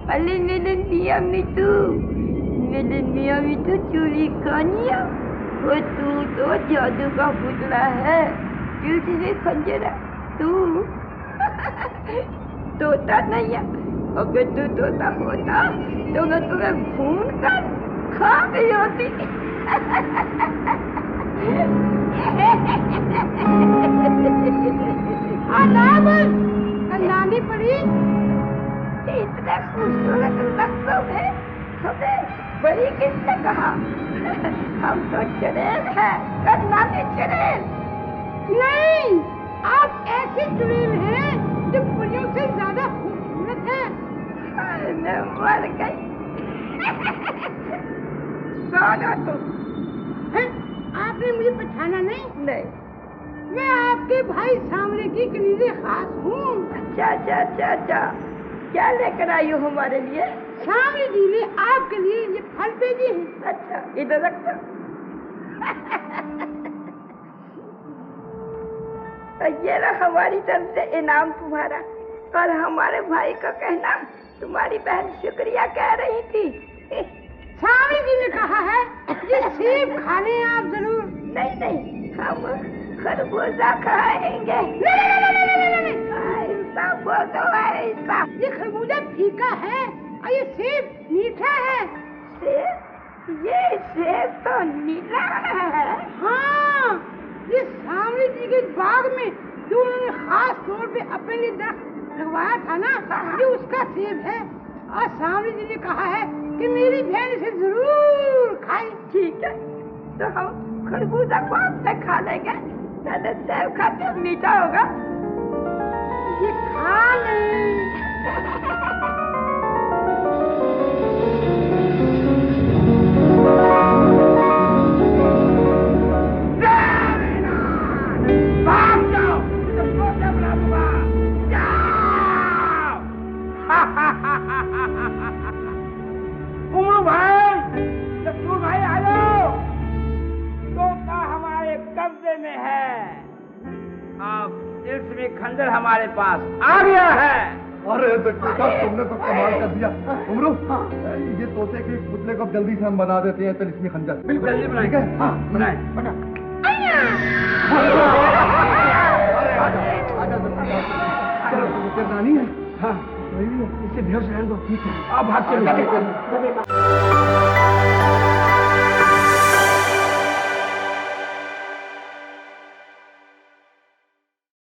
Paling nilam itu. Nilam itu culikannya. Betul tu jadu kabutlah hai. Dia sini kanjara. Tu. Tu tak naya. Agar tu tak hoda. Tengah-tengah phone खा गई होती। नानी पड़ी इतना खूबसूरत लफ्ज़ों में हमें बड़ी किसने कहा? हम तो चुड़ैल हैं, नानी चुड़ैल। नहीं, आप ऐसी चुड़ैल हैं जो परियों से ज्यादा खूबसूरत है। मैं मर गई। तो आपने मुझे पहचाना नहीं? नहीं। मैं आपके भाई सामने की कनीज़े खास हूँ। अच्छा। क्या लेकर आई हो हमारे लिए? सामने जी ने आपके लिए ये फल भेजे हैं। अच्छा, इधर रख दो। ये रहा हमारी तरफ से इनाम तुम्हारा। और हमारे भाई का कहना तुम्हारी बहन शुक्रिया कह रही थी। स्वामी जी ने कहा है ये सेब खा लें आप जरूर। नहीं, हम खरबूजा खाएंगे। नहीं। ऐसा बोलो ऐसा। ये खरबूजा फीका है और ये सेब मीठा है। सेब? ये सेब तो नीला है। हाँ, ये स्वामी जी के बाग में जो उन्होंने खास तौर पे अपने लिए दरख्त लगवाया था ना, ये उसका सेब है। और स्वामी जी ने कहा है कि मेरी बहन इसे जरूर खाए। ठीक है, तो हम खरबूजा को आपसे खा लेंगे। ज्यादा सेब खाते मीठा होगा। ये खा लें। भाग जाओ, तुमको क्या बना दूंगा? जाओ। उमरू भाई आ जाओ। तोता हमारे कब्जे में है। अब इसमें खंजर हमारे पास आ गया है। अरे बेटा, तुमने तो कमाल कर दिया। उमरू, ये तोते के पुतले को जल्दी से हम बना देते हैं। तो इसमें खंजर बिल्कुल जल्दी बनाएंगे। हाँ, बनाए। चलो, नानी है। हाँ, इसे बेहोश रहने दो। ठीक है, अब भाग चलो।